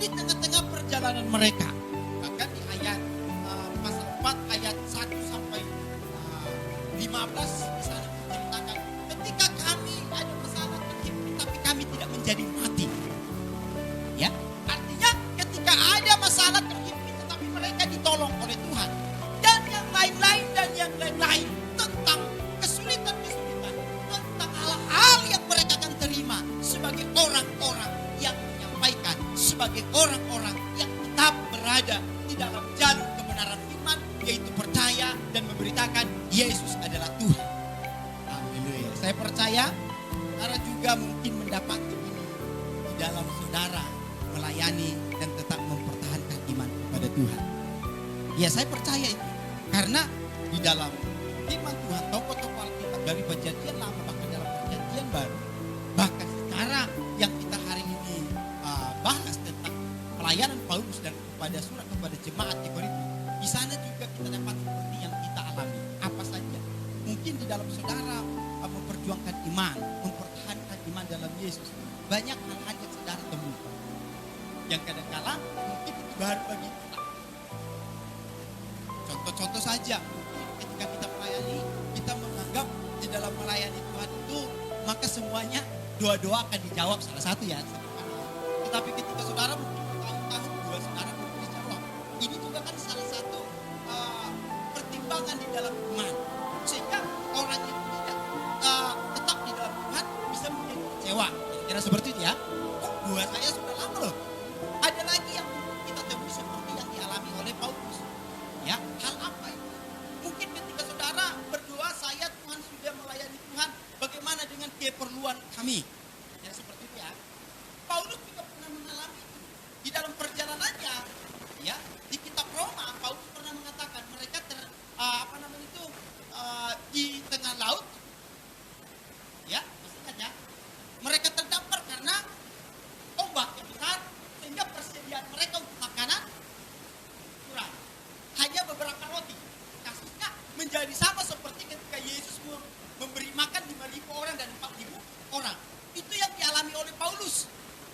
di tengah-tengah perjalanan mereka. Bahkan di ayat pasal 4 ayat 1 sampai 15 di sana diceritakan ketika kami ada masalah terhimpit tapi kami tidak menjadi mati. Ya, artinya ketika ada masalah terhimpit tetapi mereka ditolong oleh Tuhan. Dan yang lain-lain tentang kesulitan-kesulitan, tentang hal-hal yang mereka akan terima sebagai orang-orang yang menyampaikan, sebagai orang-orang yang tetap berada di dalam jalur kebenaran firman, yaitu percaya dan memberitakan Yesus adalah Tuhan. Haleluya. Saya percaya saudara juga mungkin mendapati ini di dalam saudara melayani dan tetap mempertahankan iman kepada Tuhan. Ya, saya percaya itu. Karena di dalam firman Tuhan, tokoh-tokoh Alkitab dari perjanjian lama bahkan dalam perjanjian baru, bahkan sekarang yang kita hari ini bahas tentang pelayanan Paulus dan kepada surat kepada jemaat di Korintus, di sana juga kita dapat seperti yang kita alami. Apa saja? Mungkin di dalam saudara memperjuangkan iman, mempertahankan iman dalam Yesus. Banyak hal-hal yang saudara temukan. Yang kadang-kala mungkin itu baru bagi kita. Contoh-contoh saja, mungkin ketika kita melayani, kita menganggap di dalam melayani Tuhan itu, maka semuanya doa-doa akan dijawab salah satu ya. Tetapi ketika saudara mungkin tahun-tahun dua saudara belum dijawab. Ini juga kan salah satu pertimbangan di dalam iman. Sehingga orang yang tidak tetap di dalam Tuhan bisa menjadi kecewa. Kira seperti itu ya. Oh, dua saya sudah lama loh. Ada lagi yang kita temui seperti yang dialami oleh Paulus. Ya, hal apa itu? Mungkin ketika saudara berdoa, saya Tuhan sudah melayani Tuhan, bagaimana dengan keperluan kami? Ya, seperti itu ya. Paulus juga pernah mengalami itu. Di dalam perjalanannya, ya, di kitab Roma, Paulus pernah mengatakan mereka di tengah laut, ya, masih ingat ya? Mereka terdampar karena ombak yang besar, sehingga persediaan mereka untuk makanan kurang. Hanya beberapa roti. Kasusnya menjadi sama seperti ketika Yesus memberi makan 5.000 orang dan 4.000 orang. Itu yang dialami oleh Paulus.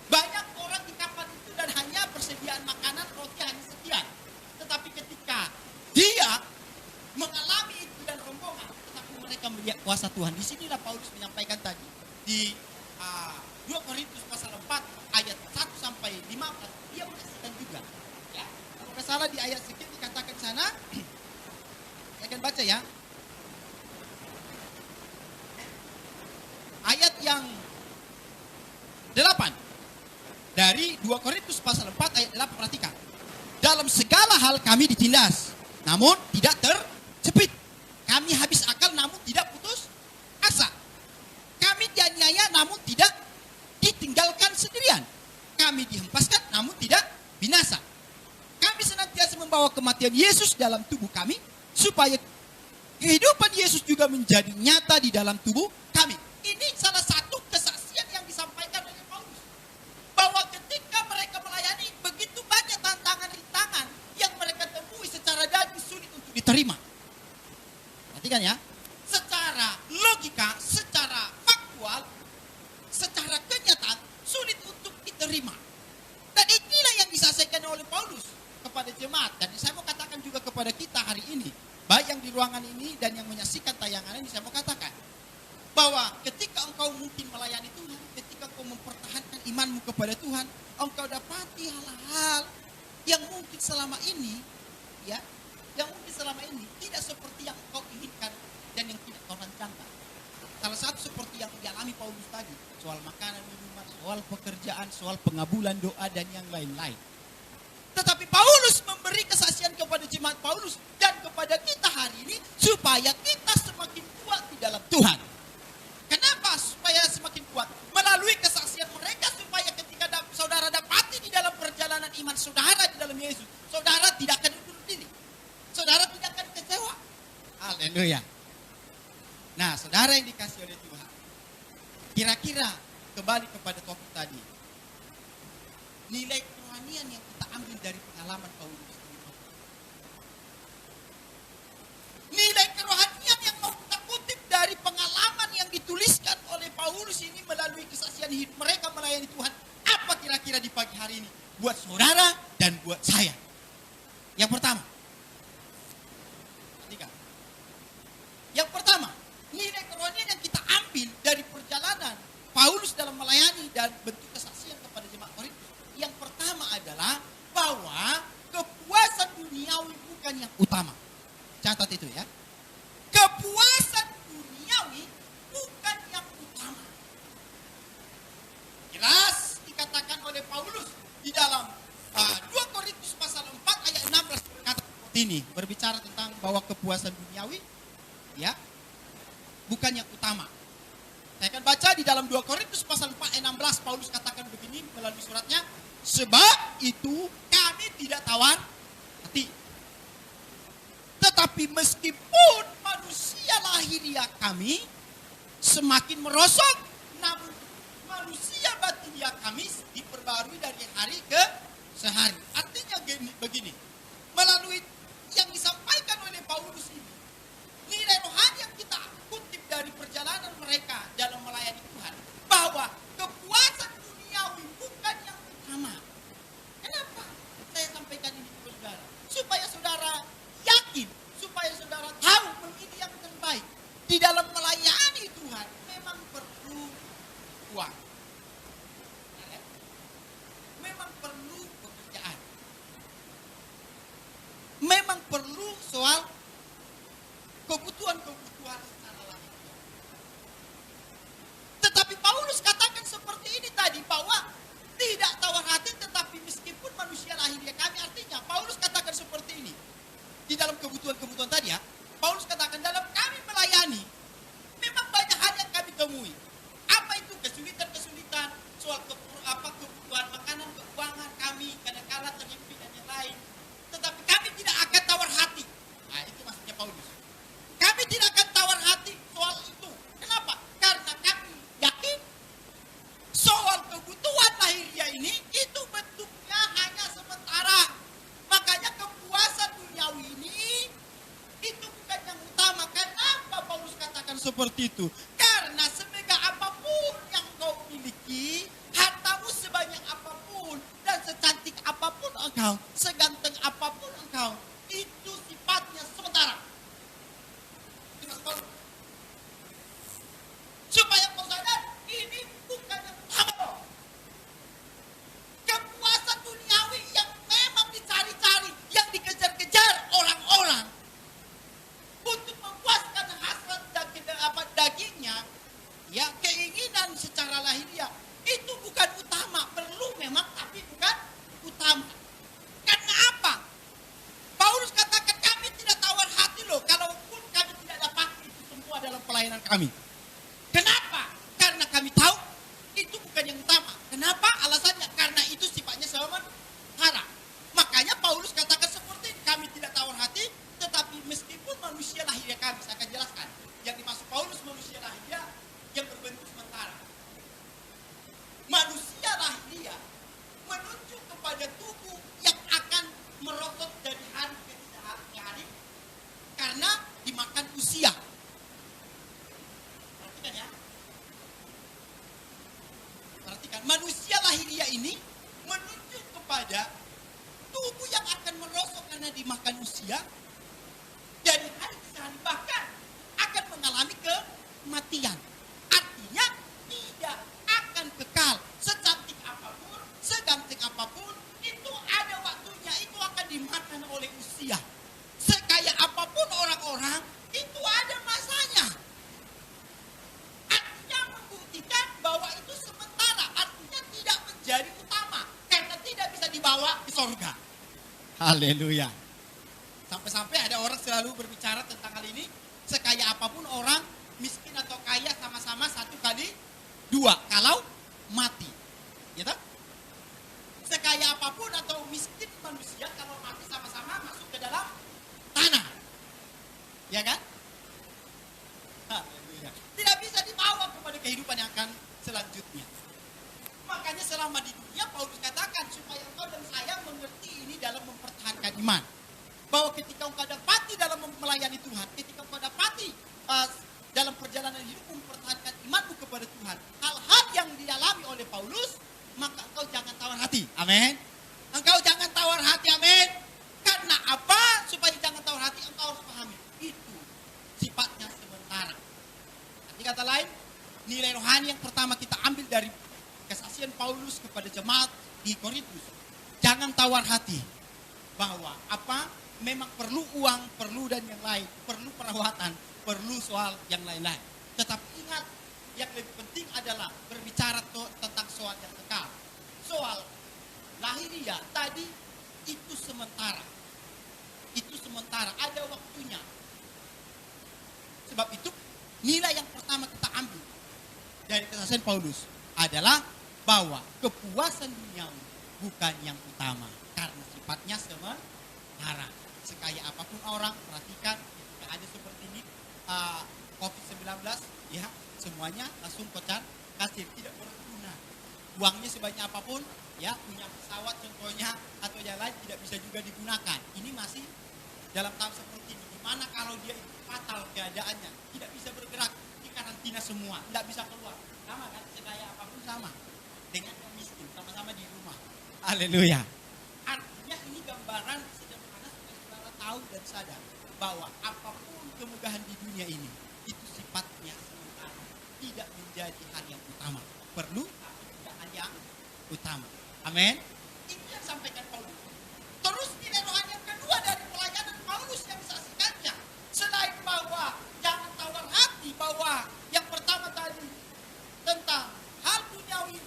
Banyak orang di kapal itu dan hanya persediaan makanan roti hanya sekian. Tetapi ketika dia mengalami itu dan rombongan, tetapi mereka melihat kuasa Tuhan. Disinilah Paulus menyampaikan tadi di 2 Korintus pasal 4 ayat 1 sampai 15. Dia menyaksikan juga. Ya, kalau tidak salah di ayat sedikit dikatakan sana. Saya akan baca ya. Ayat yang 8. Dari 2 Korintus pasal 4 ayat 8, perhatikan. Dalam segala hal kami ditindas, namun tidak terjepit. Kami habis akal namun tidak putus asa. Kami dianiaya namun tidak ditinggalkan sendirian. Kami dihempaskan namun tidak binasa. Kami senantiasa membawa kematian Yesus dalam tubuh kami, supaya kehidupan Yesus juga menjadi nyata di dalam tubuh kami. Ini salah satu kesaksian yang disampaikan oleh Paulus. Bahwa ketika mereka melayani, begitu banyak tantangan-rintangan yang mereka temui secara daging sulit untuk diterima. Perhatikan ya, secara logika, secara faktual, secara kenyataan sulit untuk diterima. Dan inilah yang disampaikan oleh Paulus kepada jemaat. Dan saya mau katakan juga kepada kita hari ini, baik yang di ruangan ini dan yang menyaksikan tayangan ini, saya mau katakan bahwa ketika engkau mungkin melayani Tuhan, ketika engkau mempertahankan imanmu kepada Tuhan, engkau dapati hal-hal yang mungkin selama ini, ya, yang mungkin selama ini tidak seperti yang engkau inginkan dan yang tidak kau rancangkan. Salah satu seperti yang dialami Paulus tadi, soal makanan, minuman, soal pekerjaan, soal pengabulan doa dan yang lain-lain. Tetapi Paulus memberi kesaksian kepada jemaat Paulus dan kepada kita hari ini supaya kita semakin kuat di dalam Tuhan. Kenapa supaya semakin kuat? Melalui kesaksian mereka, supaya ketika saudara dapati di dalam perjalanan iman saudara di dalam Yesus, saudara tidak akan undur diri. Saudara tidak akan kecewa. Haleluya. Nah, saudara yang dikasih oleh Tuhan, kira-kira kembali kepada topik tadi, nilai kerohanian yang kita ambil dari pengalaman Paulus. Nilai kerohanian yang mau kita kutip dari pengalaman yang dituliskan oleh Paulus ini melalui kesaksian hidup mereka melayani Tuhan. Apa kira-kira di pagi hari ini? buat saudara dan buat saya. Yang pertama, perhatikan. Yang pertama, nilai kerohanian yang kita ambil dari perjalanan Paulus dalam melayani dan bentuk kesaksian kepada jemaat Korintus. Yang pertama adalah bahwa kepuasan duniawi bukan yang utama. Catat itu ya. Kepuasan duniawi bukan yang utama. Jelas dikatakan oleh Paulus di dalam 2 Korintus pasal 4 ayat 16 berkata seperti ini. Berbicara tentang bahwa kepuasan duniawi ya bukan yang utama. Saya akan baca di dalam 2 Korintus pasal 4 ayat 16. Paulus katakan begini melalui suratnya. Sebab itu kami tidak tawar hati. Tetapi meskipun manusia lahiriah kami semakin merosot, namun manusia batiniah kami diperbarui dari hari ke sehari. Artinya begini, melalui yang disampaikan oleh Paulus ini, nilai rohani yang kita kutip dari perjalanan mereka dalam melayani Tuhan, bahwa kepuasan duniawi bukan yang utama. Kenapa saya sampaikan ini kepada saudara? Supaya saudara yakin, supaya saudara tahu memilih yang terbaik. Di dalam melayani Tuhan memang perlu uang. Memang perlu pekerjaan. Memang perlu soal kebutuhan-kebutuhan secara lahir. Tetapi Paulus katakan seperti ini tadi, bahwa tidak tawar hati, tetapi meskipun manusia lahirnya kami, artinya Paulus katakan seperti ini. Di dalam kebutuhan-kebutuhan tadi ya, Paulus katakan dalam kami melayani, memang banyak hal yang kami temui. Apa itu kesulitan-kesulitan, soal kebutuhan makanan, keuangan kami, kadang-kadang terhimpit dan yang lain. Tetapi kami tidak akan tawar hati. Nah itu maksudnya Paulus. Kami tidak akan tawar hati soal itu. Kenapa? Karena kami yakin soal kebutuhan lahiriah ini itu bentuknya hanya sementara. Makanya kepuasan duniawi ini itu bukan yang utama. Kenapa Paulus katakan seperti itu? Karena semegah apapun yang kau miliki, hartamu sebanyak apapun, dan secantik apapun engkau, seganteng apapun engkau, itu sifatnya sementara. Supaya kau sadar, ini bukan yang utama. Kepuasan duniawi yang memang dicari-cari, yang dikejar-kejar orang-orang untuk memuaskan hasrat dagingnya, ya keinginan secara lahiriah, itu bukan utama. Perlu memang, tapi bukan utama. Karena apa? Paulus katakan kami tidak tawar hati loh, kalaupun kami tidak dapat itu semua dalam pelayanan kami. Kenapa? Karena kami tahu itu bukan yang utama. Kenapa? Alasannya karena itu sifatnya sementara. Makanya Paulus katakan seperti ini, kami tidak tawar hati, tetapi meskipun manusia lahiriah kami, saya akan jelaskan. Yang dimaksud Paulus manusia lahiriah yang berbentuk sementara. Manusia lahiriah menunjuk kepada tubuh yang akan merosot dari hari ke hari karena dimakan usia. Perhatikan ya. Perhatikan, manusia lahiriah ini menunjuk kepada tubuh yang akan merosot karena dimakan usia dari hari ke hari, bahkan akan mengalami kematian. Artinya tidak akan kekal. Secantik apapun, seganteng apapun, itu ada waktunya, itu akan dimakan oleh usia. Sekaya apapun orang-orang, itu ada masanya. Artinya membuktikan bahwa itu sementara, artinya tidak menjadi utama, karena tidak bisa dibawa ke surga. Haleluya. Sampai-sampai ada orang selalu berbicara tentang hal ini. Sekaya apapun orang, miskin atau kaya sama-sama 1x2 kalau mati. Ya tak? Sekaya apapun atau miskin manusia kalau mati sama-sama masuk ke dalam tanah. Ya kan? Haleluya. Tidak bisa dibawa kepada kehidupan yang akan selanjutnya. Makanya selama di dunia Paulus katakan supaya engkau dan saya mengerti ini dalam mempertahankan iman. Bahwa ketika engkau dapati dalam melayani Tuhan, ketika engkau dapati dalam perjalanan hidup mempertahankan imanmu kepada Tuhan, hal-hal yang dialami oleh Paulus, maka engkau jangan tawar hati. Amin. Korintus. Jangan tawar hati bahwa memang perlu uang, perlu dan yang lain, perlu perawatan, perlu soal yang lain-lain. Tetapi ingat, yang lebih penting adalah berbicara tentang soal yang kekal. Soal lahiriah tadi itu sementara. Itu sementara, ada waktunya. Sebab itu nilai yang pertama kita ambil dari kesaksian Paulus adalah bahwa kepuasan duniawi bukan yang utama karena sifatnya sementara. Sekaya apapun orang, perhatikan ketika ada seperti ini COVID-19, ya semuanya langsung kocar kasir, tidak berguna. Uangnya sebanyak apapun, ya punya pesawat contohnya atau yang lain tidak bisa juga digunakan. Ini masih dalam tahap seperti ini. Gimana kalau dia itu fatal keadaannya, tidak bisa bergerak, di karantina semua, tidak bisa keluar. Sama kan, sekaya apapun sama dengan yang miskin, sama-sama di rumah. Haleluya. Artinya ini gambaran sederhana supaya saudara tahu dan sadar bahwa apapun kemegahan di dunia ini itu sifatnya sementara, tidak menjadi hal yang utama. Perlu tapi tidak hal yang utama. Amin. Ini yang sampaikan Paulus. Terus nilai rohani yang kedua dari pelayanan Paulus yang disaksikannya, selain bahwa jangan tawar hati bahwa yang pertama tadi tentang hal duniawi,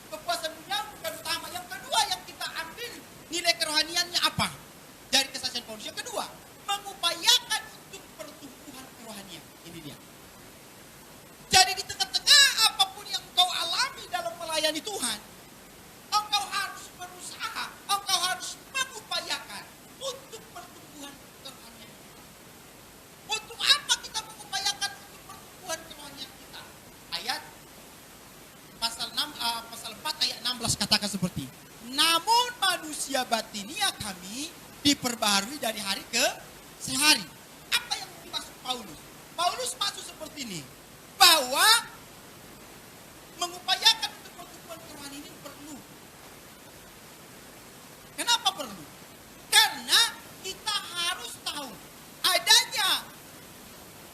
kepuasan duniawi bukan utama. Yang kedua yang kita ambil nilai kerohaniannya apa? Dari kesaksian Paulus yang kedua, mengupayakan untuk pertumbuhan kerohanian. Ini dia. Jadi di tengah-tengah apapun yang engkau alami dalam melayani Tuhan, engkau harus berusaha, engkau harus mengupayakan untuk pertumbuhan kerohanian kita. Untuk apa kita mengupayakan untuk pertumbuhan kerohanian kita? Ayat pasal 4 ayat 16 katakan seperti, namun manusia batinia kami diperbaharui dari hari ke sehari. Apa yang dimaksud Paulus? Paulus maksud seperti ini, bahwa mengupayakan untuk pertumbuhan kerohanian ini perlu. Kenapa perlu? Karena kita harus tahu adanya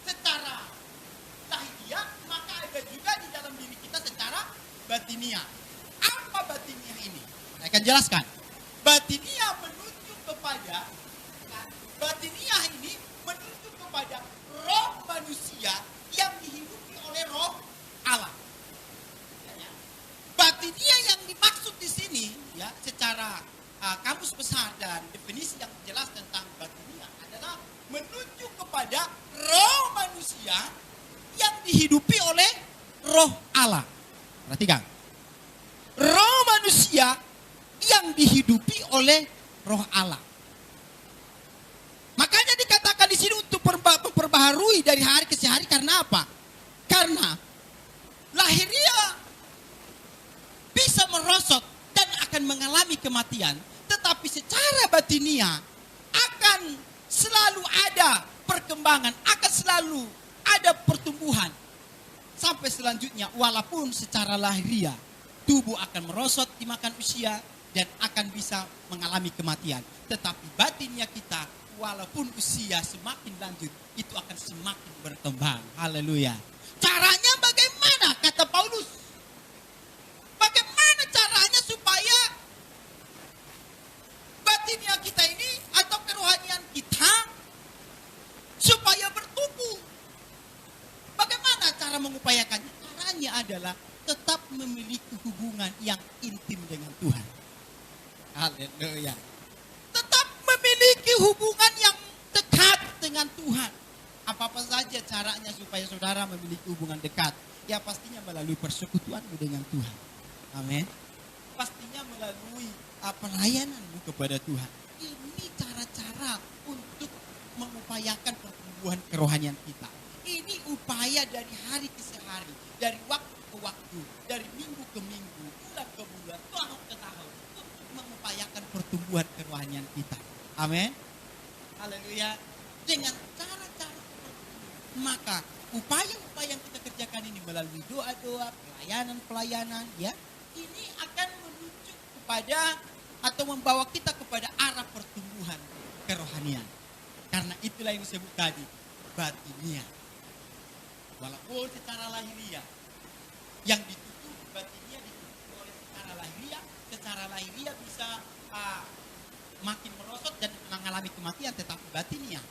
secara lahiriah, maka ada juga di dalam diri kita secara batiniah. Apa batiniah ini? Saya akan jelaskan. Batiniah menunjuk kepada, batiniah ini menunjuk kepada roh manusia yang dihidupi oleh roh Allah. Batiniah yang dimaksud di sini, ya, secara kamus besar dan definisi yang jelas tentang batiniah adalah menunjuk kepada roh manusia yang dihidupi oleh roh Allah. Perhatikan. Roh manusia yang dihidupi oleh roh Allah. Makanya dikatakan di sini untuk memperbaharui dari hari ke hari. Karena apa? Karena lahiriah bisa merosot dan akan mengalami kematian, tetapi secara batiniah akan selalu ada perkembangan, akan selalu ada pertumbuhan sampai selanjutnya. Walaupun secara lahiriah tubuh akan merosot dimakan usia dan akan bisa mengalami kematian, tetapi batinnya kita walaupun usia semakin lanjut itu akan semakin berkembang. Haleluya. Caranya bagaimana? Kata Paulus. Bagaimana caranya supaya batinnya kita ini atau kerohanian kita supaya bertumbuh? Bagaimana cara mengupayakannya? Caranya adalah tetap memiliki hubungan yang intim dengan Tuhan. Haleluya. Tetap memiliki hubungan yang dekat dengan Tuhan. Apa-apa saja caranya supaya saudara memiliki hubungan dekat? Ya pastinya melalui persekutuanmu dengan Tuhan. Amin. Pastinya melalui pelayananmu kepada Tuhan. Ini cara-cara untuk mengupayakan pertumbuhan kerohanian kita. Ini upaya dari hari ke hari, dari waktu ke waktu, dari minggu ke minggu, bulan ke bulan, tahun ke tahun, untuk mengupayakan pertumbuhan kerohanian kita. Amin. Haleluya. Dengan cara-cara seperti ini, maka upaya-upaya yang kita kerjakan ini melalui doa-doa, pelayanan-pelayanan, ya, ini akan menunjuk kepada atau membawa kita kepada arah pertumbuhan kerohanian. Karena itulah yang disebut tadi batiniah. Walaupun secara lahiriah yang ditutup, batiniah ditutup oleh secara lahiriah, secara lahiriah bisa makin merosot dan mengalami kematian, tetapi batinnya,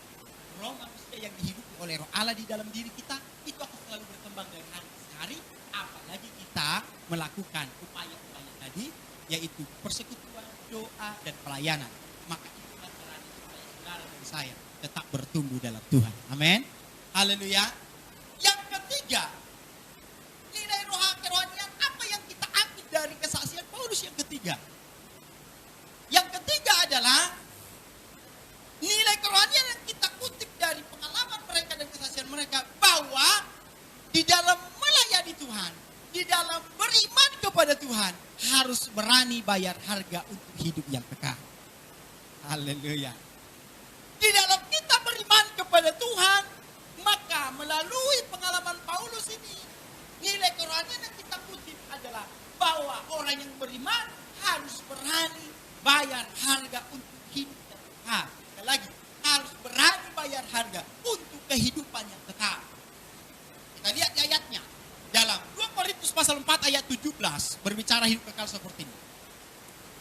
roh manusia yang dihidupi oleh roh Allah di dalam diri kita, itu akan selalu berkembang dari hari ke hari, apalagi kita melakukan upaya-upaya tadi, yaitu persekutuan, doa, dan pelayanan. Maka itulah caranya supaya saudara dan saya tetap bertumbuh dalam Tuhan. Amin. Haleluya. Yang ketiga, nilai kerohanian apa yang kita ambil dari kesaksian Paulus yang ketiga? Yang ketiga adalah nilai kerohanian yang kita kutip dari pengalaman mereka dan kesaksian mereka, bahwa di dalam melayani Tuhan, di dalam beriman kepada Tuhan, harus berani bayar harga untuk hidup yang kekal. Haleluya. Di dalam kita beriman kepada Tuhan, maka melalui pengalaman Paulus ini, nilai kerohanian yang kita kutip adalah bahwa orang yang beriman harus berani bayar harga untuk hidup yang kekal. Sekali lagi, harus berani bayar harga untuk kehidupan yang kekal. Kita lihat di ayatnya. Dalam 2 Korintus pasal 4 ayat 17 berbicara hidup kekal seperti ini.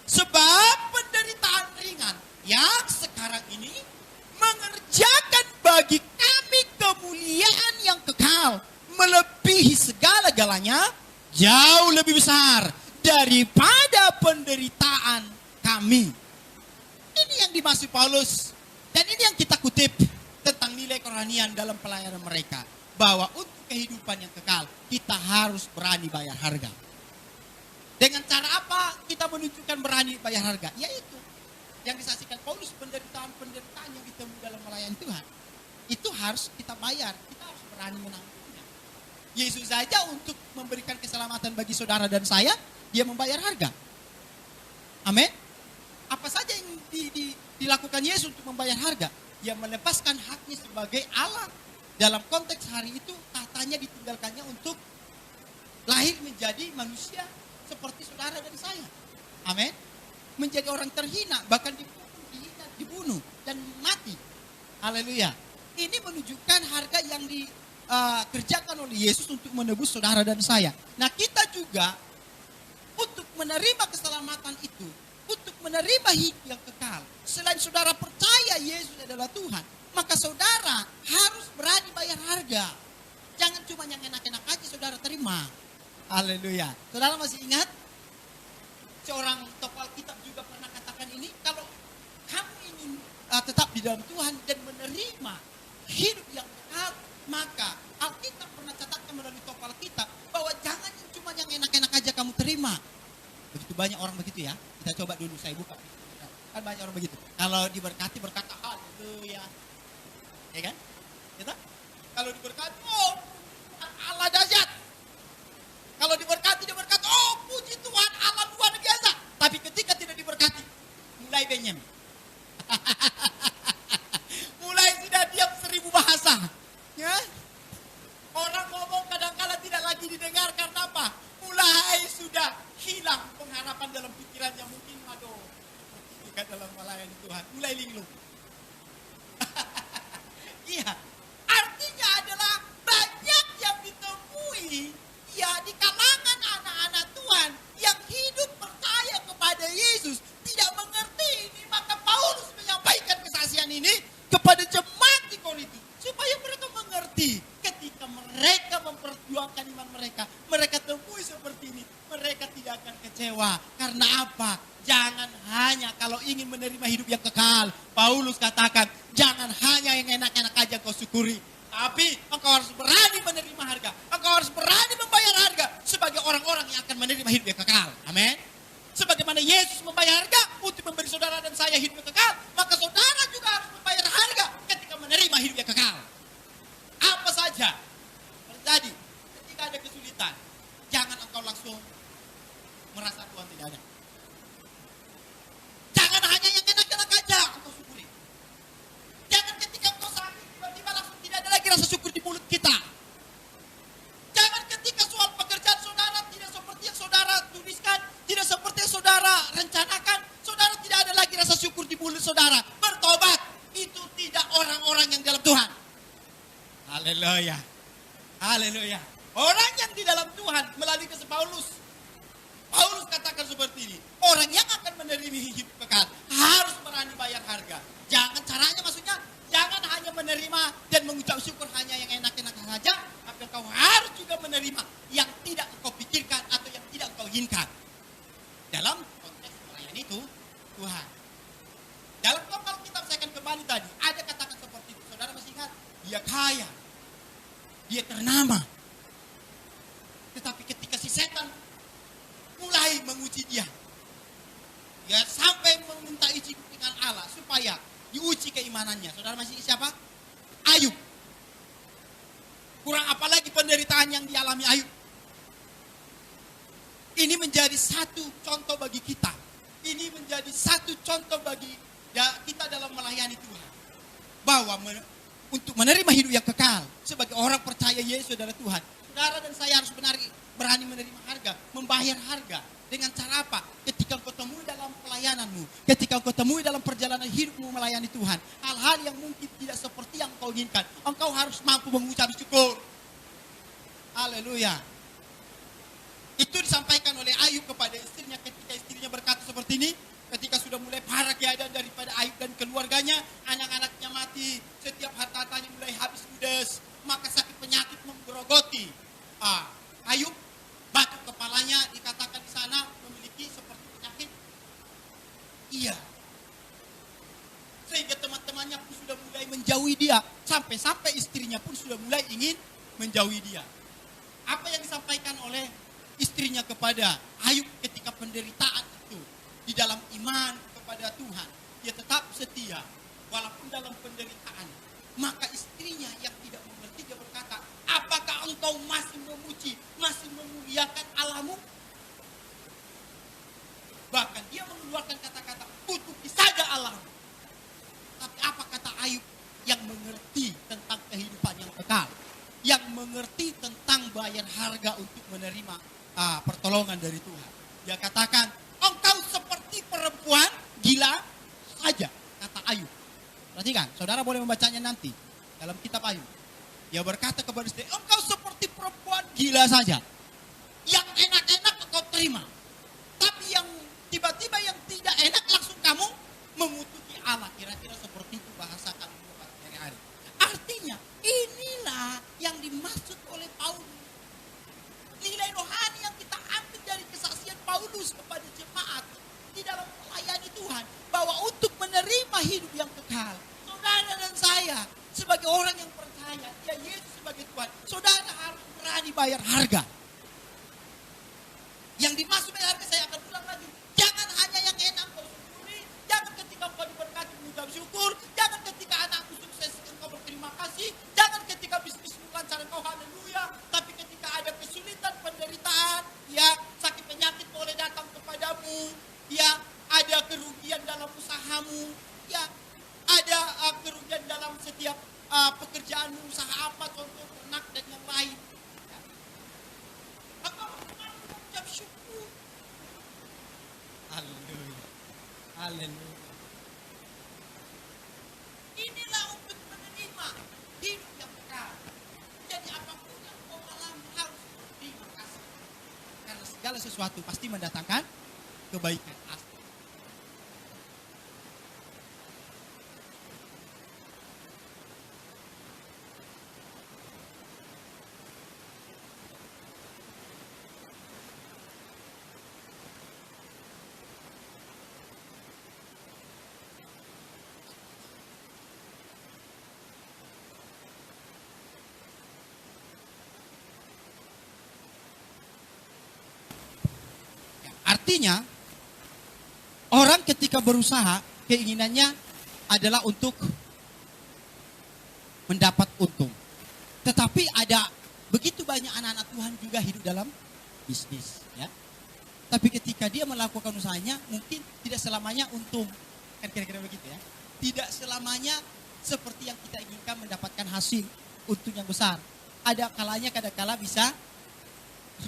Sebab penderitaan ringan yang sekarang ini mengerjakan bagi kami kemuliaan yang kekal, melebihi segala-galanya, jauh lebih besar daripada penderitaan kami. Ini yang dimaksud Paulus, dan ini yang kita kutip tentang nilai kerohanian dalam pelayanan mereka, bahwa untuk kehidupan yang kekal kita harus berani bayar harga. Dengan cara apa kita menunjukkan berani bayar harga? Yaitu yang disaksikan Paulus, penderitaan-penderitaan yang ditemui dalam melayani Tuhan, itu harus kita bayar, kita harus berani menanggungnya. Yesus saja untuk memberikan keselamatan bagi saudara dan saya, dia membayar harga. Amin. Apa saja yang dilakukan Yesus untuk membayar harga? Dia melepaskan haknya sebagai Allah. Dalam konteks hari itu, tahtanya ditinggalkannya untuk lahir menjadi manusia seperti saudara dan saya. Amin. Menjadi orang terhina, bahkan dipukul, dihina, dibunuh, dan mati. Haleluya. Ini menunjukkan harga yang dikerjakan oleh Yesus untuk menebus saudara dan saya. Nah, kita juga untuk menerima keselamatan itu, untuk menerima hidup yang kekal, selain saudara percaya Yesus adalah Tuhan, maka saudara harus berani bayar harga. Jangan cuma yang enak-enak aja saudara terima. Haleluya. Saudara masih ingat? Seorang tokoh Alkitab juga pernah katakan ini, kalau kamu ingin tetap di dalam Tuhan dan menerima hidup yang kekal, maka Alkitab pernah catatkan melalui tokoh Alkitab bahwa jangan cuma yang enak-enak aja kamu terima. Begitu banyak orang begitu ya. Kita coba dulu, saya buka. Kan banyak orang begitu. Kalau diberkati berkata haleluya. Ya kan? Gitu? Kalau diberkati, oh Allah dahsyat. Kalau diberkati, dia berkata, oh puji Tuhan Allah luar biasa. Tapi ketika tidak diberkati, mulai benyem. Mulai sudah diam 1000 bahasa. Ya? Orang ngomong kadang-kala tidak lagi didengar karena apa? Mulai sudah hilang pengharapan dalam pikirannya, mungkin aduh, juga dalam melayani Tuhan. Mulai linglung. Iya, artinya adalah banyak yang ditemui ya di kalangan anak-anak Tuhan yang hidup percaya kepada Yesus, tidak mengerti ini. Maka Paulus menyampaikan kesaksian ini kepada jemaat di Korintus supaya mereka mengerti. Ketika mereka memperjuangkan iman mereka, mereka temui seperti ini, mereka tidak akan kecewa. Karena apa? Jangan hanya kalau ingin menerima hidup yang kekal, Paulus katakan, jangan hanya yang enak-enak aja kau syukuri, tapi engkau harus berani menerima harga. Engkau harus berani membayar harga sebagai orang-orang yang akan menerima hidup yang kekal. Amin. Sebagaimana Yesus membayar harga untuk memberi saudara dan saya hidup yang kekal, maka saudara juga harus membayar harga ketika menerima hidup yang kekal. Apa saja terjadi ketika ada kesulitan, jangan engkau langsung merasa Tuhan tidak ada. Jangan hanya yang enak-enak aja engkau syukuri. Jangan ketika engkau sakit tiba-tiba langsung tidak ada lagi rasa syukur di mulut kita. Jangan ketika soal pekerjaan saudara tidak seperti yang saudara tuliskan, tidak seperti yang saudara rencanakan, saudara tidak ada lagi rasa syukur di mulut saudara. Bertobat, itu tidak orang-orang yang dalam Tuhan. Haleluya. Haleluya. Orang yang di dalam Tuhan melalui kisah Paulus. Paulus katakan seperti ini. Orang yang akan menerima hidup kekal harus berani bayar harga. Jangan caranya maksudnya, jangan hanya menerima dan mengucap syukur hanya yang enak-enak saja, tapi engkau harus juga menerima yang tidak engkau pikirkan atau yang tidak engkau inginkan. Dalam konteks melayani itu, Tuhan. Dalam kalau kita saya akan kembali tadi, ada katakan seperti itu. Saudara masih ingat? Dia kaya, dia ternama. Tetapi ketika si setan mulai menguji dia, dia sampai meminta izin dengan Allah supaya diuji keimanannya. Saudara masih ingat siapa? Ayub. Kurang apa lagi penderitaan yang dialami Ayub. Ini menjadi satu contoh bagi kita. Ini menjadi satu contoh bagi kita dalam melayani Tuhan. Bahwa untuk menerima hidup yang kekal sebagai orang percaya Yesus adalah Tuhan. Saudara dan saya harus berani menerima harga, membayar harga. Dengan cara apa? Ketika engkau temui dalam pelayananmu, ketika engkau temui dalam perjalanan hidupmu melayani Tuhan, hal-hal yang mungkin tidak seperti yang engkau inginkan, engkau harus mampu mengucap syukur. Haleluya. Itu disampaikan oleh Ayub kepada istrinya ketika istrinya berkata seperti ini. Ketika sudah mulai parah keadaan daripada Ayub dan keluarganya, anak-anaknya mati, setiap harta-hartanya mulai habis ludes, maka sakit penyakit menggerogoti. Ayub batu kepalanya dikatakan di sana memiliki seperti penyakit. Iya. Sehingga teman-temannya pun sudah mulai menjauhi dia, sampai-sampai istrinya pun sudah mulai ingin menjauhi dia. Apa yang disampaikan oleh istrinya kepada Ayub ketika penderitaan itu? Di dalam iman kepada Tuhan, dia tetap setia walaupun dalam penderitaan. Maka istrinya yang tidak mengerti, dia berkata, apakah engkau masih memuji, masih memuliakan Allahmu? Bahkan dia mengeluarkan kata-kata, kutuki saja Allahmu. Tapi apa kata Ayub yang mengerti tentang kehidupan yang kekal, yang mengerti tentang bayar harga untuk menerima pertolongan dari Tuhan? Dia katakan, engkau seperti perempuan gila saja, kata Ayub. Perhatikan, saudara boleh membacanya nanti dalam kitab Ayub. Dia berkata kepada istri, engkau seperti perempuan gila saja. Yang enak-enak engkau terima. Tapi yang tiba-tiba yang tidak enak langsung kamu memutuki Allah. Kira-kira seperti itu bahasa kami hari-hari. Artinya, inilah yang dimaksud oleh Paulus. Nilai rohani yang kita ambil dari kesaksian Paulus kepada jemaat di dalam melayani Tuhan, bahwa untuk menerima hidup yang kekal, saudara dan saya sebagai orang yang percaya ya Yesus sebagai Tuhan, saudara harus berani bayar harga. Yang dimaksud bayar harga, saya akan ulang lagi, jangan hanya yang enak kau syukuri, jangan ketika kau diberkati mengucap syukur, jangan ketika anakmu sukses engkau berterima kasih, jangan ketika bisnismu lancar engkau haleluya, tapi ketika ada kesulitan, penderitaan, ya sakit penyakit boleh datang kepadamu, ya ada kerugian dalam usahamu, ya ada kerugian dalam setiap pekerjaanmu, usaha apa, contoh ternak dan yang lain. Ya. Engkau harus mengucap syukur. Haleluya. Haleluya. Inilah untuk menerima hidup yang kekal. Jadi apapun yang kau alami harus berterima kasih. Karena segala sesuatu pasti mendatangkan kebaikan. Artinya, orang ketika berusaha, keinginannya adalah untuk mendapat untung. Tetapi ada begitu banyak anak-anak Tuhan juga hidup dalam bisnis. Ya. Tapi ketika dia melakukan usahanya, mungkin tidak selamanya untung. Kan kira-kira begitu ya. Tidak selamanya seperti yang kita inginkan mendapatkan hasil untung yang besar. Ada kalanya kadang-kala bisa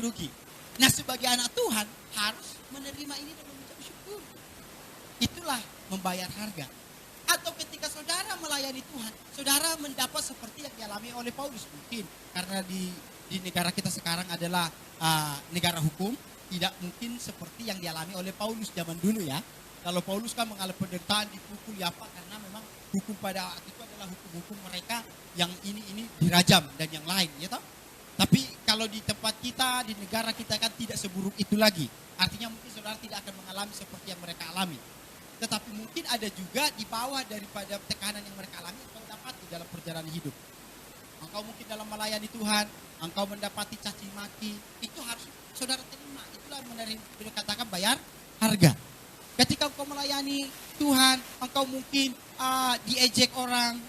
rugi. Nah, sebagai anak Tuhan harus menerima ini dan mengucap syukur. Itulah membayar harga. Atau ketika saudara melayani Tuhan, saudara mendapat seperti yang dialami oleh Paulus. Mungkin karena di negara kita sekarang adalah negara hukum, tidak mungkin seperti yang dialami oleh Paulus zaman dulu ya. Kalau Paulus kan mengalami penderitaan, dipukul ya apa, karena memang hukum pada saat itu adalah hukum-hukum mereka yang ini dirajam dan yang lain, ya toh. Tapi kalau di tempat kita, di negara kita kan tidak seburuk itu lagi. Artinya mungkin saudara tidak akan mengalami seperti yang mereka alami. Tetapi mungkin ada juga di bawah daripada tekanan yang mereka alami, engkau dapati dalam perjalanan hidup. Engkau mungkin dalam melayani Tuhan, engkau mendapati caci maki, itu harus saudara terima. Itulah menerima, katakan bayar harga. Ketika engkau melayani Tuhan, engkau mungkin diejek orang,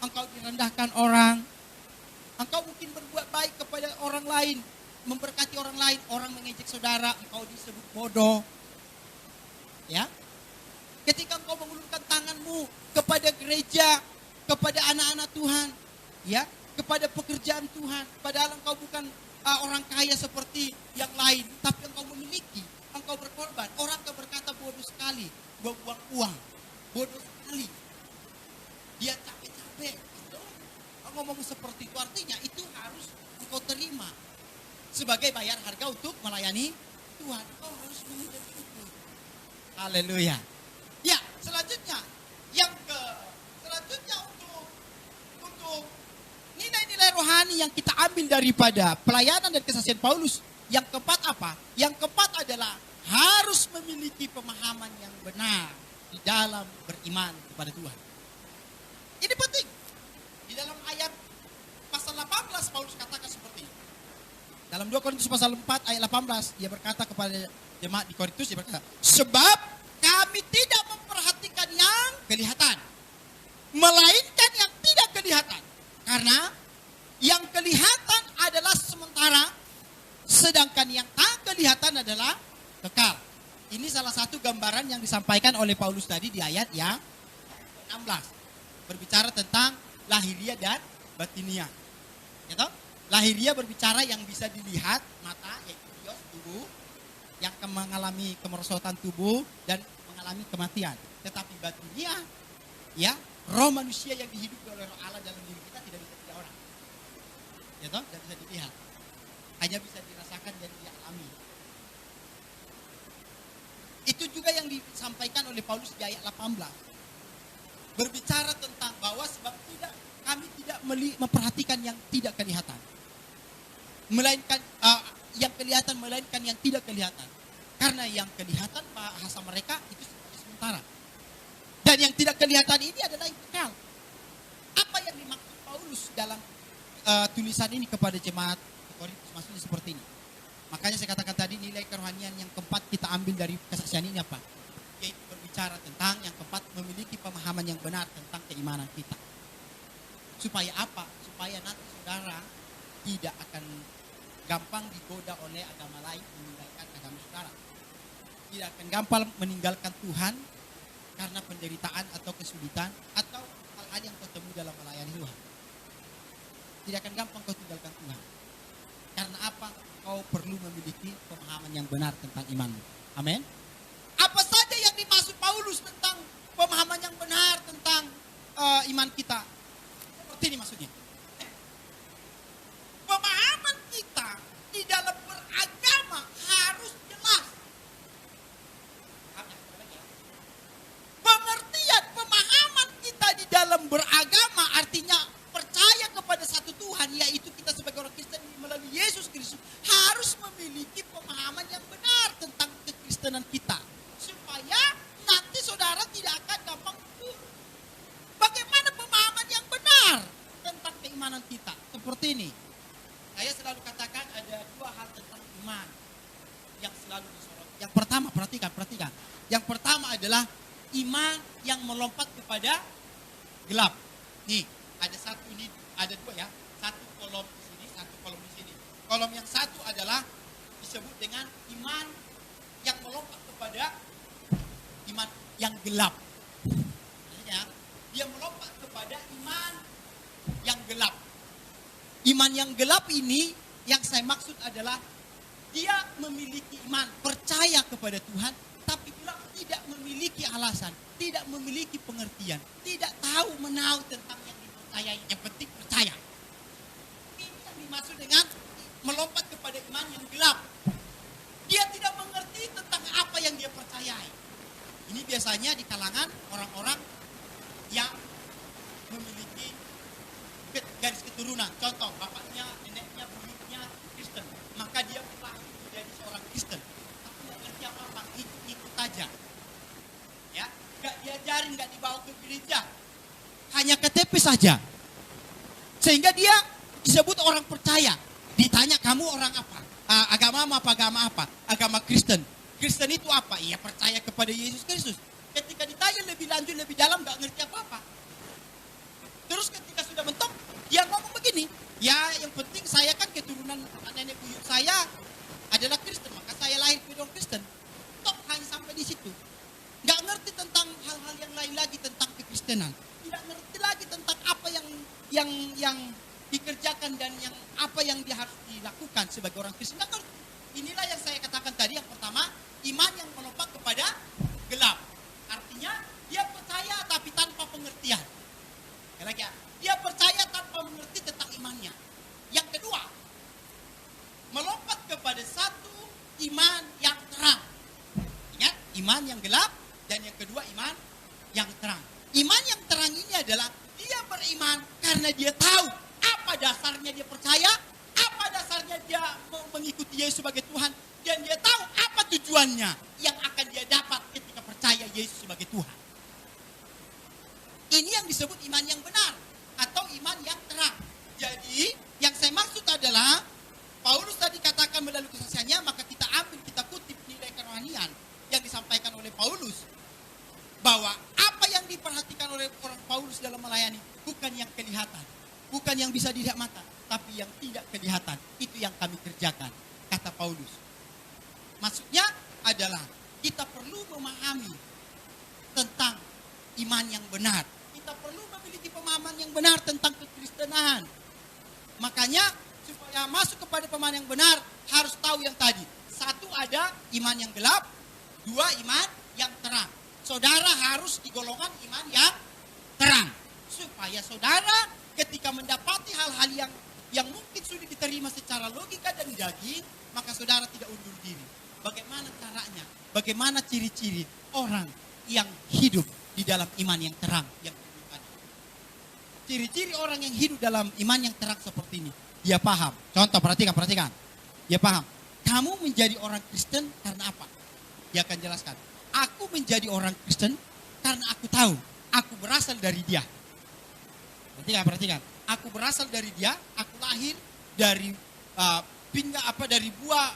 engkau direndahkan orang, engkau mungkin berbuat baik kepada orang lain, memberkati orang lain, orang mengejek saudara, engkau disebut bodoh. Ya. Ketika engkau mengulurkan tanganmu kepada gereja, kepada anak-anak Tuhan, ya, kepada pekerjaan Tuhan, padahal engkau bukan orang kaya seperti yang lain, tapi engkau memiliki, engkau berkorban. Orang akan berkata bodoh sekali, buang uang, bodoh sekali. Dia capek-capek. Ngomong seperti itu artinya itu harus engkau terima sebagai bayar harga untuk melayani Tuhan. Engkau harus mengerti itu. Haleluya. Ya, selanjutnya selanjutnya untuk nilai-nilai rohani yang kita ambil daripada pelayanan dan kesaksian Paulus. Yang keempat apa? Yang keempat adalah harus memiliki pemahaman yang benar di dalam beriman kepada Tuhan. Ini penting. Di dalam ayat pasal 18 Paulus katakan seperti ini. Dalam 2 Korintus pasal 4 ayat 18 dia berkata kepada jemaat di Korintus, dia berkata, sebab kami tidak memperhatikan yang kelihatan, melainkan yang tidak kelihatan. Karena yang kelihatan adalah sementara, sedangkan yang tak kelihatan adalah kekal. Ini salah satu gambaran yang disampaikan oleh Paulus tadi di ayat yang 16. Berbicara tentang lahiriah dan batiniah. Ya toh? Lahiriah berbicara yang bisa dilihat mata, yaitu bios, tubuh, yang mengalami kemerosotan tubuh dan mengalami kematian. Tetapi batiniah, ya, roh manusia yang dihidupi oleh roh Allah dalam diri kita tidak bisa dilihat orang. Ya toh? Tidak bisa dilihat. Hanya bisa dirasakan dan dialami. Itu juga yang disampaikan oleh Paulus di ayat 18. Berbicara tentang bahwa sebab kami tidak memperhatikan yang tidak kelihatan. Melainkan yang kelihatan melainkan yang tidak kelihatan. Karena yang kelihatan bahasa mereka itu sementara. Dan yang tidak kelihatan ini adalah yang kekal. Apa yang dimaksud Paulus dalam tulisan ini kepada jemaat Korintus maksudnya seperti ini. Makanya saya katakan tadi nilai kerohanian yang keempat kita ambil dari kesaksian ini apa? Yaitu berbicara tentang yang keempat memiliki pemahaman yang benar tentang keimanan kita. Supaya apa? Supaya nanti saudara tidak akan gampang digoda oleh agama lain meninggalkan agama saudara. Tidak akan gampang meninggalkan Tuhan karena penderitaan atau kesulitan atau hal-hal yang kau temui dalam melayani Tuhan. Tidak akan gampang kau tinggalkan Tuhan. Karena apa? Kau perlu memiliki pemahaman yang benar tentang imanmu. Amin. Apa saja yang dimaksud Paulus tentang pemahaman yang benar tentang iman kita? Seperti ini maksudnya. Pemahaman kita di dalam beragama harus jelas. Pengertian pemahaman kita di dalam beragama artinya percaya kepada satu Tuhan, yaitu kita sebagai orang Kristen melalui Yesus Kristus harus memiliki pemahaman yang benar tentang kekristenan kita. Supaya nanti saudara tidak akan gampang gugur. Bagaimana pemahaman yang benar tentang keimanan kita? Seperti ini. Saya selalu katakan ada dua hal tentang iman yang selalu disorot. Yang pertama, perhatikan. Yang pertama adalah iman yang melompat kepada gelap. Nih, ada satu ini, ada dua ya. Satu kolom di sini, satu kolom di sini. Kolom yang satu adalah disebut dengan iman yang melompat kepada iman yang gelap. Artinya, dia melompat kepada iman yang gelap. Iman yang gelap ini yang saya maksud adalah dia memiliki iman, percaya kepada Tuhan, tapi pula tidak memiliki alasan, tidak memiliki pengertian, tidak tahu menahu tentang yang dipercayai, yang penting percaya. Ini yang dimaksud dengan melompat kepada iman yang gelap. Dia tidak mengerti tentang apa yang dia percayai. Ini biasanya di kalangan orang-orang yang memiliki garis keturunan. Contoh, bapaknya, neneknya, buyutnya Kristen. Maka dia lahir menjadi seorang Kristen. Tapi nggak ngerti apa-apa, ikut aja. Ya, nggak diajarin, nggak dibawa ke gereja. Hanya KTP saja. Sehingga dia disebut orang percaya. Ditanya, kamu orang apa? Agama apa? Agama apa? Agama Kristen. Kristen itu apa? Ia percaya kepada Yesus Kristus. Ketika ditanya lebih lanjut, lebih dalam, nggak ngerti apa-apa. Terus ketika sudah mentok, dia ngomong begini. Ya, yang penting saya kan keturunan nenek buyut saya adalah Kristen. Maka saya lahir menjadi orang Kristen. Tok, hanya sampai di situ. Nggak ngerti tentang hal-hal yang lain lagi tentang kekristenan. Tidak ngerti lagi tentang apa yang dikerjakan dan yang apa yang dia harus dilakukan sebagai orang Kristen. Nggak ngerti. Inilah yang saya katakan tadi. Yang pertama, iman yang melompat kepada gelap. Artinya dia percaya tapi tanpa pengertian. Lagi ya, dia percaya tanpa mengerti tentang imannya. Yang kedua, melompat kepada satu iman yang terang. Ingat, iman yang gelap dan yang kedua iman yang terang. Iman yang terang ini adalah dia beriman karena dia tahu apa dasarnya dia percaya, apa dasarnya dia mengikuti Yesus sebagai Tuhan, dan dia tahu apa tujuannya yang akan dia dapat ketika percaya Yesus sebagai Tuhan. Ini yang disebut iman yang benar atau iman yang terang. Jadi yang saya maksud adalah Paulus tadi katakan melalui kesaksiannya, maka kita ambil, kita kutip nilai kerohanian yang disampaikan oleh Paulus. Bahwa apa yang diperhatikan oleh orang Paulus dalam melayani bukan yang kelihatan, bukan yang bisa dilihat mata, tapi yang tidak kelihatan. Itu yang kami kerjakan, kata Paulus. Maksudnya adalah kita perlu memahami tentang iman yang benar. Kita perlu memiliki pemahaman yang benar tentang kekristenan. Makanya supaya masuk kepada pemahaman yang benar harus tahu yang tadi. Satu, ada iman yang gelap. Dua, iman yang terang. Saudara harus digolongan iman yang terang. Supaya saudara ketika mendapati hal-hal yang mungkin sulit diterima secara logika dan daging, maka saudara tidak undur diri. Bagaimana caranya? Bagaimana ciri-ciri orang yang hidup di dalam iman yang terang? Yang ciri-ciri orang yang hidup dalam iman yang terang seperti ini. Dia paham. Contoh, perhatikan. Dia paham. Kamu menjadi orang Kristen karena apa? Dia akan jelaskan. Aku menjadi orang Kristen karena aku tahu aku berasal dari Dia. Perhatikan. Aku berasal dari Dia. Aku lahir dari dari buah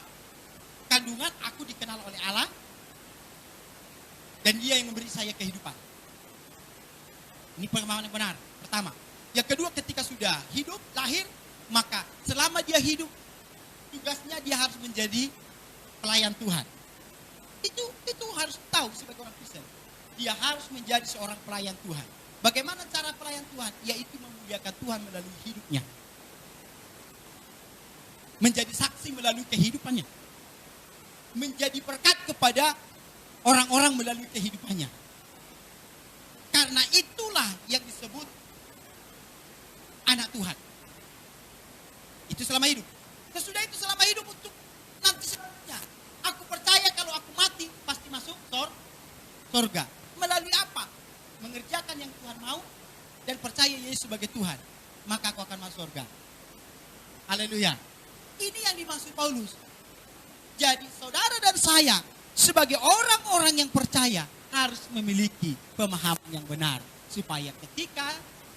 kandungan. Aku dikenal oleh Allah. Dan Dia yang memberi saya kehidupan. Ini pemahaman yang benar. Pertama. Yang kedua, ketika sudah hidup, lahir, maka selama dia hidup, tugasnya dia harus menjadi pelayan Tuhan. Itu harus tahu sebagai orang Kristen. Dia harus menjadi seorang pelayan Tuhan. Bagaimana cara pelayan Tuhan? Yaitu memuliakan Tuhan melalui hidupnya. Menjadi saksi melalui kehidupannya. Menjadi berkat kepada orang-orang melalui kehidupannya. Karena itulah yang disebut anak Tuhan. Itu selama hidup. Sesudah itu selama hidup untuk nanti selanjutnya. Aku percaya kalau aku mati pasti masuk surga. Melalui apa? Mengerjakan yang Tuhan mau dan percaya Yesus sebagai Tuhan. Maka aku akan masuk surga. Haleluya. Ini yang dimaksud Paulus. Jadi saudara dan saya sebagai orang-orang yang percaya harus memiliki pemahaman yang benar. Supaya ketika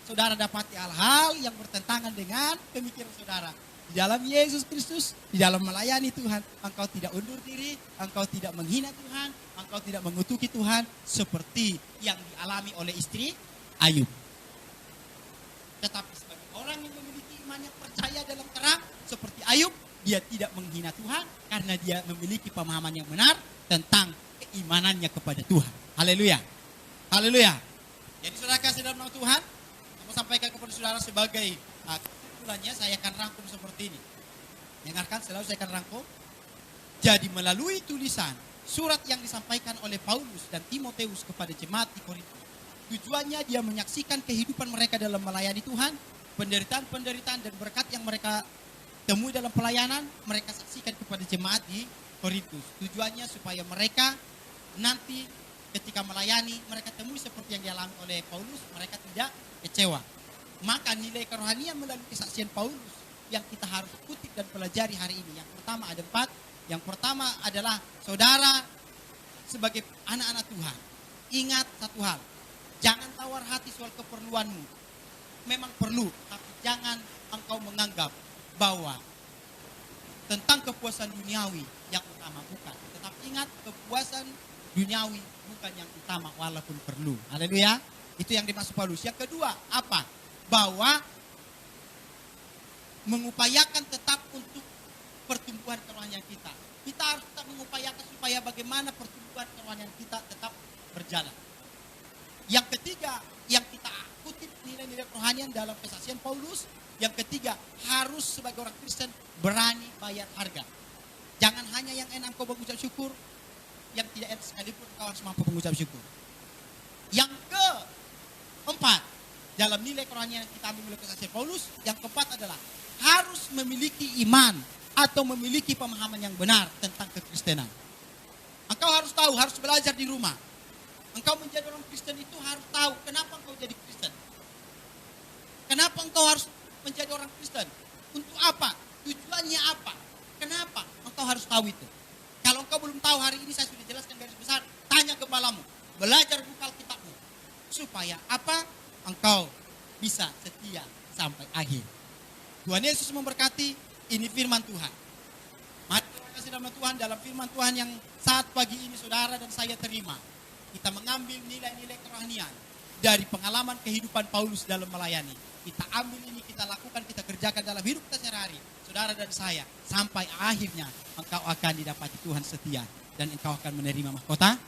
saudara dapati hal-hal yang bertentangan dengan pemikiran saudara. Di dalam Yesus Kristus, di dalam melayani Tuhan, engkau tidak undur diri, engkau tidak menghina Tuhan, engkau tidak mengutuki Tuhan. Seperti yang dialami oleh istri Ayub. Tetapi sebagai orang yang memiliki iman yang percaya dalam terang, seperti Ayub, dia tidak menghina Tuhan karena dia memiliki pemahaman yang benar tentang keimanannya kepada Tuhan. Haleluya. Haleluya. Jadi saudara kasih dalam nama Tuhan, saya mau sampaikan kepada saudara sebagai kesimpulannya, saya akan rangkum seperti ini. Dengarkan, selalu saya akan rangkum. Jadi melalui tulisan surat yang disampaikan oleh Paulus dan Timoteus kepada jemaat di Korintus, tujuannya dia menyaksikan kehidupan mereka dalam melayani Tuhan, penderitaan-penderitaan dan berkat yang mereka temui dalam pelayanan, mereka saksikan kepada jemaat di Korintus. Tujuannya supaya mereka nanti ketika melayani, mereka temui seperti yang dialami oleh Paulus, mereka tidak kecewa. Maka nilai kerohanian melalui kesaksian Paulus yang kita harus kutip dan pelajari hari ini. Yang pertama ada 4. Yang pertama adalah saudara sebagai anak-anak Tuhan. Ingat satu hal. Jangan tawar hati soal keperluanmu. Memang perlu, tapi jangan engkau menganggap bahwa tentang kepuasan duniawi yang utama, bukan. Tetapi ingat, kepuasan duniawi bukan yang utama walaupun perlu. Haleluya. Itu yang dimaksud Paulus. Yang kedua, apa? Bahwa mengupayakan tetap untuk pertumbuhan kerohanian kita. Kita harus tetap mengupayakan supaya bagaimana pertumbuhan kerohanian kita tetap berjalan. Yang ketiga, yang kita kutip nilai-nilai kerohanian dalam kesaksian Paulus. Yang ketiga, harus sebagai orang Kristen berani bayar harga. Jangan hanya yang enak kau mengucap syukur, yang tidak enak sekalipun kau harus mampu mengucap syukur. Yang keempat, dalam nilai kerohanian yang kita ambil melalui kesaksian Paulus, yang keempat adalah harus memiliki iman atau memiliki pemahaman yang benar tentang kekristenan. Engkau harus tahu, harus belajar di rumah. Engkau menjadi orang Kristen itu harus tahu kenapa engkau jadi Kristen. Kenapa engkau harus menjadi orang Kristen? Untuk apa? Tujuannya apa? Kenapa? Engkau harus tahu itu. Kalau engkau belum tahu, hari ini saya sudah jelaskan garis besar. Tanya kepalamu, belajar buka Alkitabmu. Supaya apa? Engkau bisa setia sampai akhir. Tuhan Yesus memberkati. Ini firman Tuhan. Mari kita kasih nama Tuhan dalam firman Tuhan yang saat pagi ini saudara dan saya terima. Kita mengambil nilai-nilai kerohanian dari pengalaman kehidupan Paulus dalam melayani. Kita ambil ini, kita lakukan, kita kerjakan dalam hidup kita sehari-hari. Saudara dan saya, sampai akhirnya engkau akan didapati Tuhan setia. Dan engkau akan menerima mahkota